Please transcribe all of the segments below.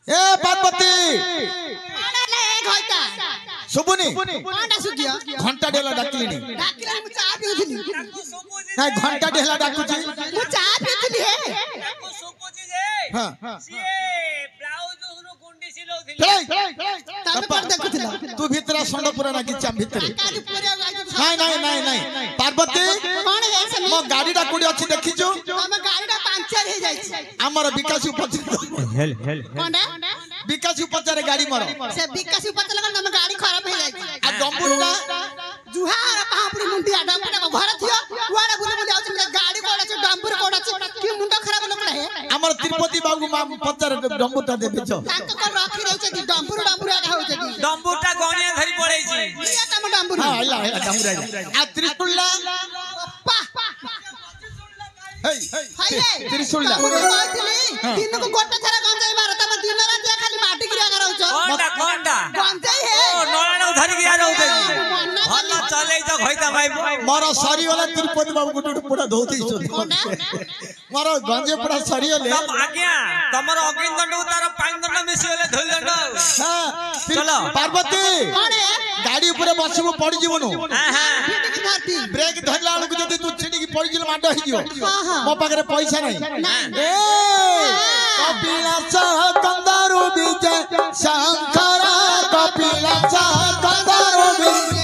ए पार्वती आडा ले घोइता सुबुनी कोनटा सुकिया घंटा डेला डाकलिनी मु चा पिउथिली नाही घंटा डेला डाकुची मु चा पिउथिली हे सुपुची जे हां सिए ब्लाउज उनु गुंडी सिलौथिली तमे कोन देखुथिला तू भितरा संड पुरा ना किचा भितरे काली पुरे नहीं पार्वती कोन हे से मो गाड़ी डा कोडी अछि देखिछु हम गाड़ीटा पंचर हे जाई छै हमर विकास उपचार हेल हेल कोनटा विकास उपचार गाड़ी मर से विकास उपचार लगन हम गाड़ी खराब हे जाई छै आ डम्बुरटा जुहार पापड़ी मुंडिया डम्बुरटा घर थियो कुआडा बुले बुले आउछ गाड़ी कोडा छ डम्बुर कोडा छ कि मुंडा खराब लोकड़ा हे हमर तिरुपति बाबू मा पचार डम्बुरटा देबे छ ताक को रखी रहै छै डम्बुर आगा होय छै डम्बुटा गनिया धरि पड़ै छै ये तम डम्बुर हां हला डम्बुरा आ त्रिशूलला हे त्रिशूलला दिन को गोटा थारा गंजाई मारता म दिन रात खाली माटी गिरा रहउछ कोंडा गंजाई हे ओ नळानो धरि गिरा रहउछ भल चलै त खैता भाई मोर सरी वाला तिरुपति बाबू गुटुट पूरा धोती छ मोर गंजे पूरा सरी वाले तम आज्ञा तमर अग्नि दंड उतार पानी दंड मिसी होले धोल दंड हां चलो पार्वती कोन हे गाड़ी ऊपर बसबो पड़ी जीवनु हां हां धरती ब्रेक धरला अलग जदी तू छिड़ी की पड़ी जिल माडो ही जियो हां हां मो पाखरे पैसा नहीं ए कपिलास कंदारू विजय शंकरा कपिलास कंदारू विजय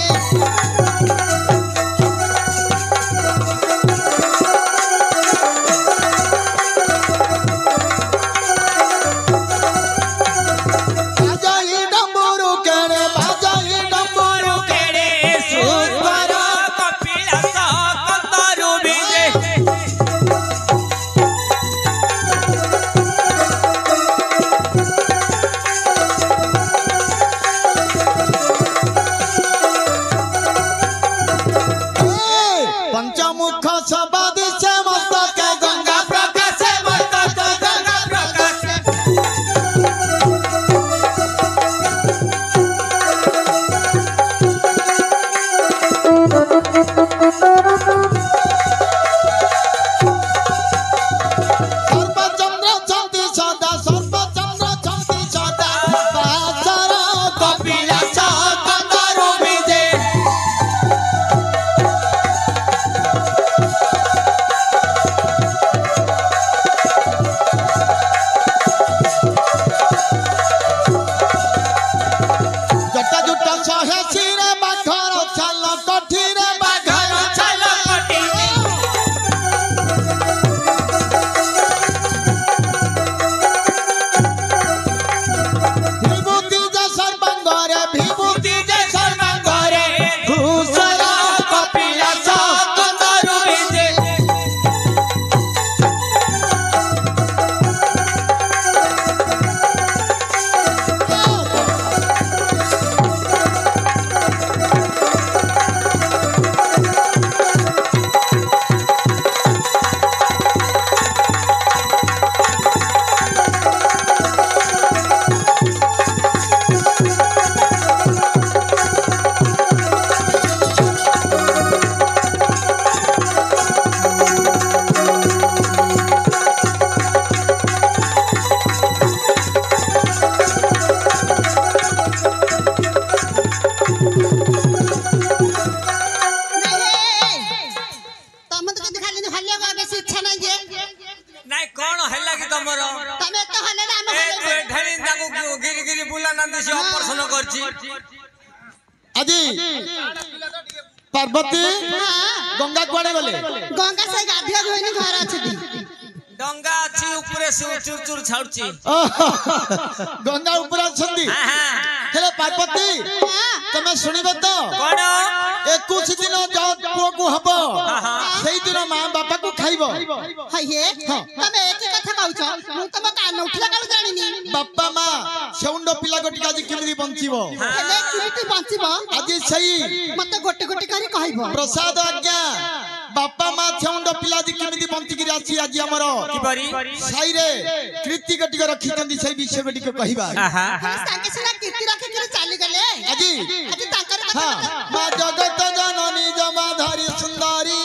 पंचमुख सबाद से मस्तक गंगा प्रकाश से मस्तक गंगा प्रकाश सर्वचंद्र चंदी सदा सर्वचंद्र चंदी सदा बासरा कपिलास कंदारू विजय जटा जुटा सहे सिरे बाघर छाल कठिरे बाघर छाल कठी विभूति जे सर्वांगरे विभूति जे सर्वांगरे भूषण कपिलास कंदारू विजय तम तो कदी खाली हल्ले का बेसी इच्छा नहीं जे नाइ कोन हल्ला कि तमर तमे तो हल्ले हम ए तू ढेरी ताको गिरी गिरी बुला नंदी से ऑपरेशन करछि अजी पार्वती गंगा कुआडे गले गंगा से गाधिया होइनी घर अछि डंगा अछि ऊपरे से चुर चुर छाउछि गंगा ऊपर छंदी हां हां हेले पार्वती तमे सुनिबो तो कोन 21 दिन जब पुओ को हबो सेई दिन मां बापा को खाइबो हये तमे एक कथा कहउछ मु तम कान उठला काल जानिनी बापा मां सेउंड पिला गोटिका जी केमि बंचिबो हेले किमिति बंचिबो आज सही मते गोटे गोटे करी कहइबो प्रसाद आज्ञा बापा मां सेउंड पिला जी केमि बंचि गिर आछि आज हमरो की परी साई रे कृति गोटिका रखी चंदी सही विषय बेटी को कहिबा संगे सिना कीर्ति रखी कर चाली गले अजी ताकर हां मां जगत जननी जमाधारी सुंदरी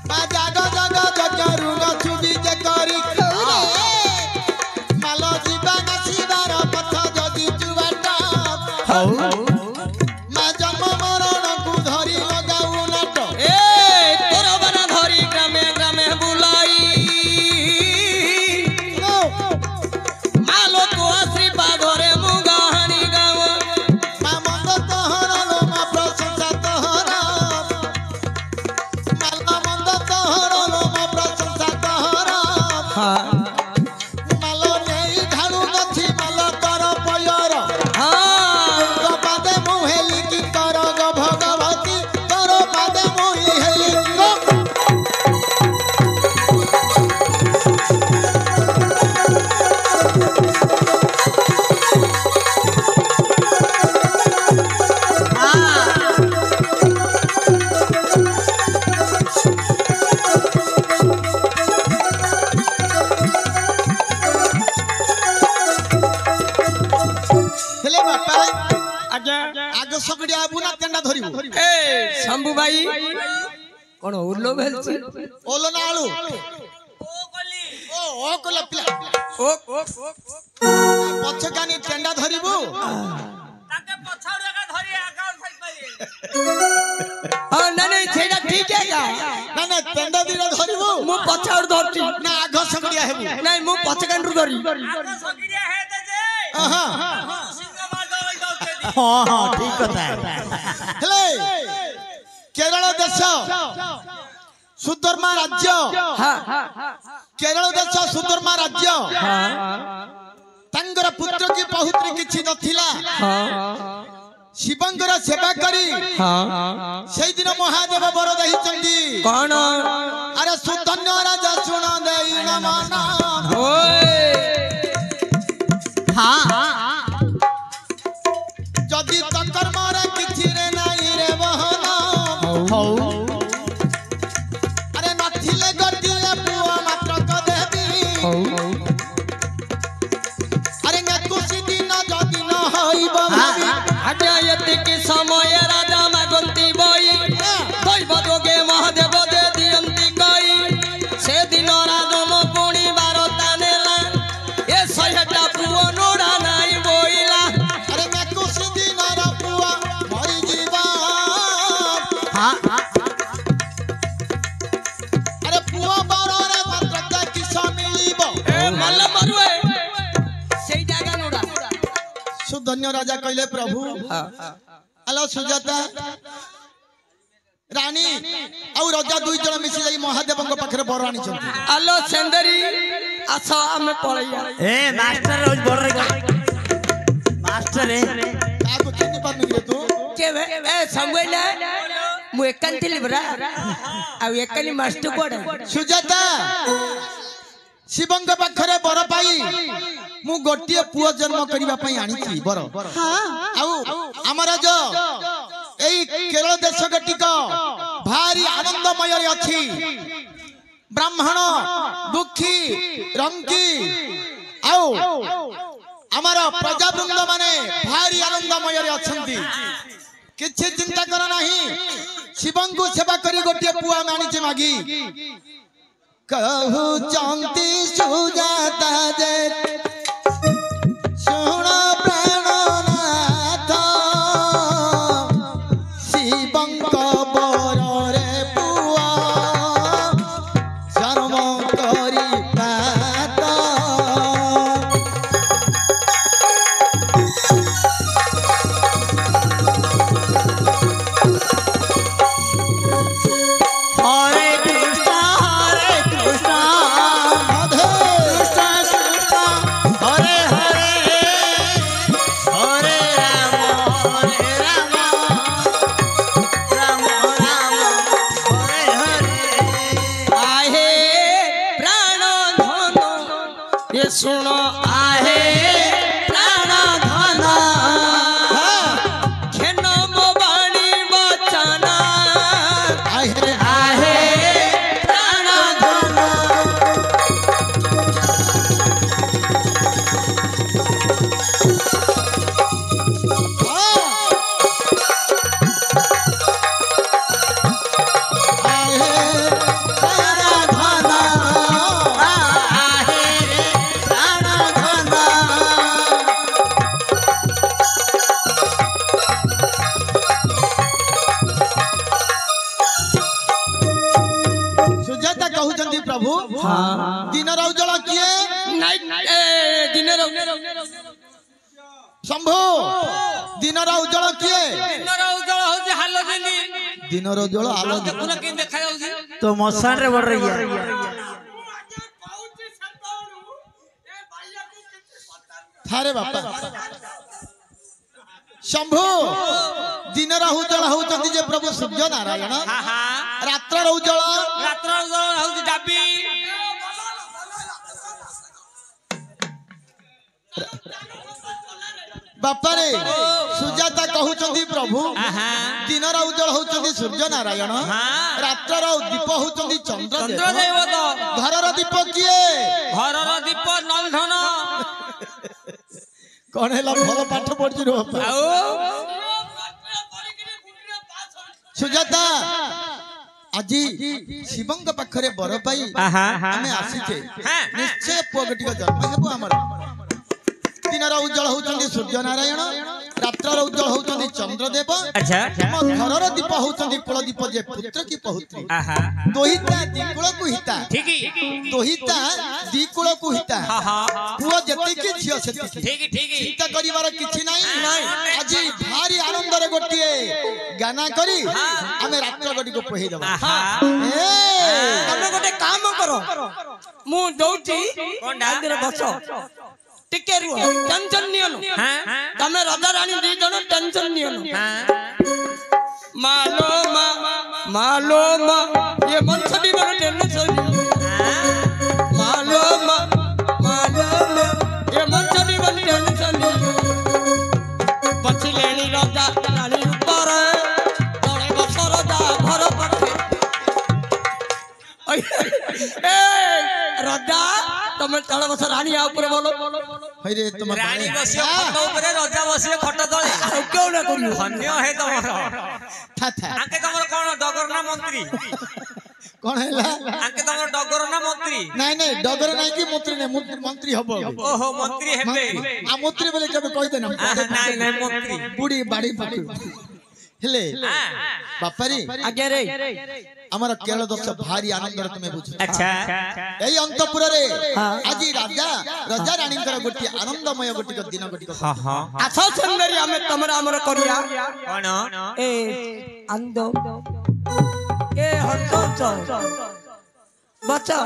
मां जाग जाग जग रुगा छुबी जग মাল নেই ঢালু নথি মাল তর পয়র পাদে মু হেলি কি কর গো ভগবতী তর পাদে মু হেলি গো हेले बापा आज्ञा आग सगड़ी आबू ना तेंडा धरिबू ए शंभू भाई कोन उल्लो भेलछि ओलो ना आलू ओ कोला पिला ओ पछ कानी तेंडा धरिबू ताके पछाउरे का धरि अकाउंट फाइल करिए हां नहीं छेड़ा ठीक है का ना ना तेंडा दिना धरिबू मु पछाउर धरछि ना आग सगड़ी हेबू नहीं मु पछकांडु धरि आग सगिरिया है ते जे हां सिंह मार दवाई दौते दी हां ठीक कथा हेले केरल देश सुधर्मा राज्य हां केरल देश सुधर्मा राज्य तांगर पुत्र की पहुत्री किछि नथिला शिवंकर सेवा करी से दिन महादेव बर दही चंदी कौन अरे सुधन्य राजा सुन देई न माना ओए जदि तकर मारे किछि रे नाही रे बहना अरे नथिले गदिले पुआ मात्र क देबी अरे कुछ दिन जदि न होइब भाभी आज्ञायति के समय राजा मागंती बई दैव जोगे महादेव दे दियंती गई से दिन राजन पुणी बारता नेला ए सहेटा पुओ नोड़ा नाई बोइला अरे कुछ दिन रा पुआ मरि जीवा अरे पुआ बारे मात्र क किछ मिलिबो ए मल्ल मरुए सेई जागा नोड़ा सुधन्य राजा कहले प्रभु हेलो सुजाता रानी और राजा दुई जन मिसी जाई महादेव को पाखरे बर आनी छथि आलो सेंदरी आछो हमें पळैया ए मास्टर रोज बोल रही मास्टर है काको चिन्ह पानी रे तू के ए संगैला मु एकांती लिबरा आ एकानी मास्टर कोड सुजाता शिवंग पाखरे बर पाई मु गोटिए पुओ जन्म करिबा पई आनी छी बर आउ हमरा जो एई केरल देश गटिक भारी आनंदमय रे अछि ब्राह्मण दुखी रंकी आउ हमारा प्रजावृंद माने भारी आनंदमय रे अछंती किछि चिंता कर नाही शिवंगु सेवा करी गोटिए पुआ मानी छी मागी कहू चंती सुजाता जे सुन प्राणनाथ शिवंक बर रे पुआ जन्म करी पात हरे कृष्ण राधे कृष्ण हरे हरे हरे राम राम राम हरे हरे आहे प्राण धन ये सुनो आहे प्राण धन खेन मो बाणी बचना आहे आहे प्राण धन सुजाता कहउचंदी प्रभु दिन रौजल किए नाइट ए दिनेर शंभु दिन रौजल किए दिनर उजळ हो지 हालोदिनी दिन रौजल आलो देखुना के देखा जाउची तो मसान रे बढ़ रही है थारे बापा शंभु दिन उज्जवल होउचंदी जे प्रभु सूर्य नारायण रात्र उज्जवल हौची डाबी बापा रे सुजाता कहउचंदी प्रभु दिन उज्जवल होउचंदी सूर्य नारायण रात्र दीप होउचंदी चंद्र चंद्रदेव तो घरर दीप किए घरर दीप नंदन कौन है भल पाठ पढ़ी रो सुजाता आज शिवंग पाखरे बर पाई आमे आसीचे निश्चय पुआ गटिक जन्म हेबो हमर दिन उज्जवल होउचंदी सूर्य नारायण रात्र उज्जवल होउचंदी चंद्रदेव अच्छा घरर दीप होउचंदी कुल दीप जे पुत्र की पहुत्री दोहिता दिकुल को हिता ठीक दोहिता दिकुल को हिता पुआ जते की झियो सेति ठीक चिंता करिवार किछि नाही आज भारी आनंद रे गोटिए गाना करी हमें रात्र गडी को पहि दबा तमे गोटे काम करो मु दउची डांदरे बसो टिके रुह टेंशन नियनो तमे राजा रानी दी जण टेंशन नियनो मालो मा ये मन छडी मन टेंशन मालो मा ये मन छडी मन टेंशन पछी लेनी राजा रानी ऊपर तळे बस राजा घर पखे ए राजा तमे तळे बस रानी आ ऊपर बोलो हरे तुम रानी बसियो खट ऊपर राजा बसियो खट तळे क्यों ना करियो धन्य है तमरो था था आके तमरो कोन डगर ना मंत्री कौन हैला आके तमरो डगर ना मंत्री नहीं नहीं डगर नहीं कि मंत्री नहीं मंत्री हबो ओहो मंत्री हेबे आ मंत्री बोले केबे कहि देना नहीं नहीं मंत्री बुढ़ी बाड़ी पकड़ हेले बापारी आगे रे हमर केरल दस भारी आनंद रे तुमे बुझ अच्छा एई अंतपुर रे आज राजा रानी कर गोटी आनंदमय गोटी दिन गोटी हां हां आछो सुंदरी हमें तमरा हमर करिया कोन ए अंदो ए हंसो बच्चा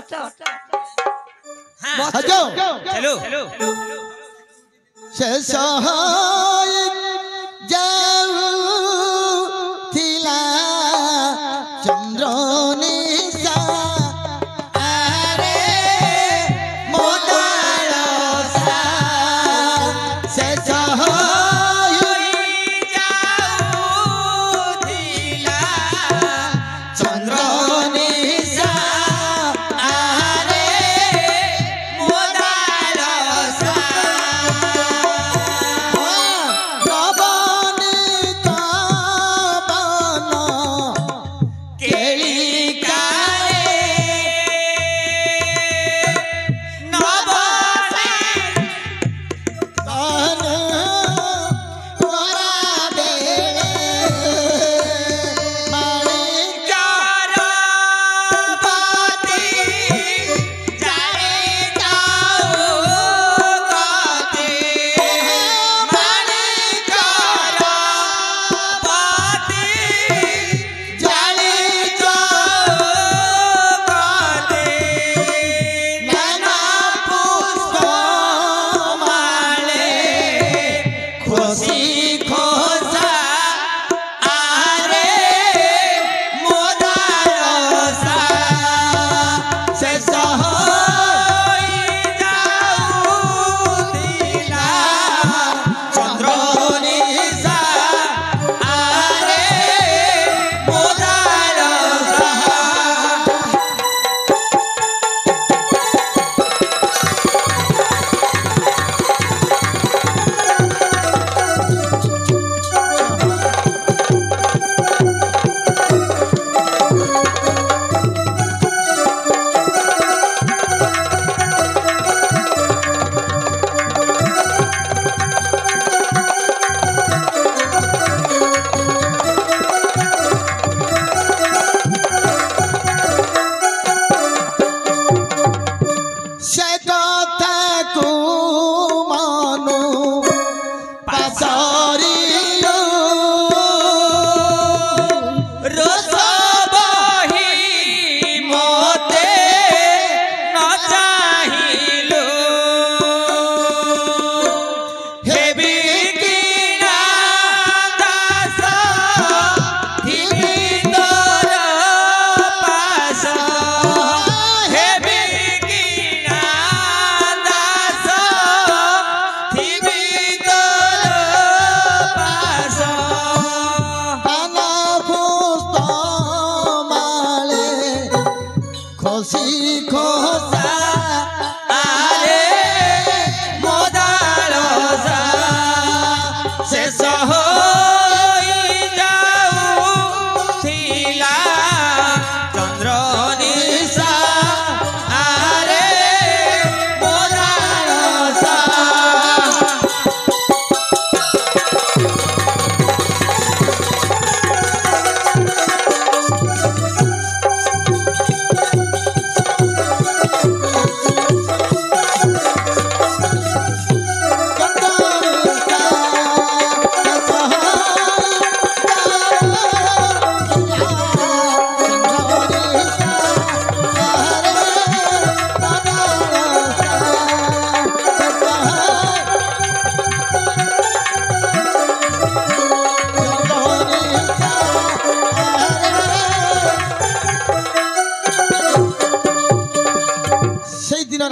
हजो चलो से सहाय जाऊ थिला चंद्र निशा आरे मोदार सा से सहाय जाऊ दिला चंद्र निशा आरे मोदार सा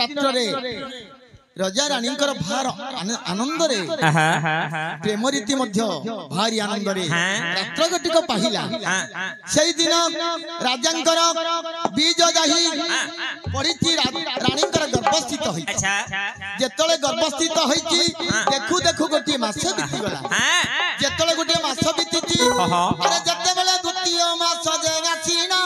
रात्र रे रजा रानी भार आनंद रे प्रेम रीति भारी आनंद रे रात्र गटिक पाहिला से दिन राजांकर बीज जाही पड़ी रानी गर्भस्थित होई जेतले गर्भस्थित होई देखु देखु गोटे मास बीती गला जेतले गोटे मास बीती अरे जते बेले द्वितीय मास जे गाछीना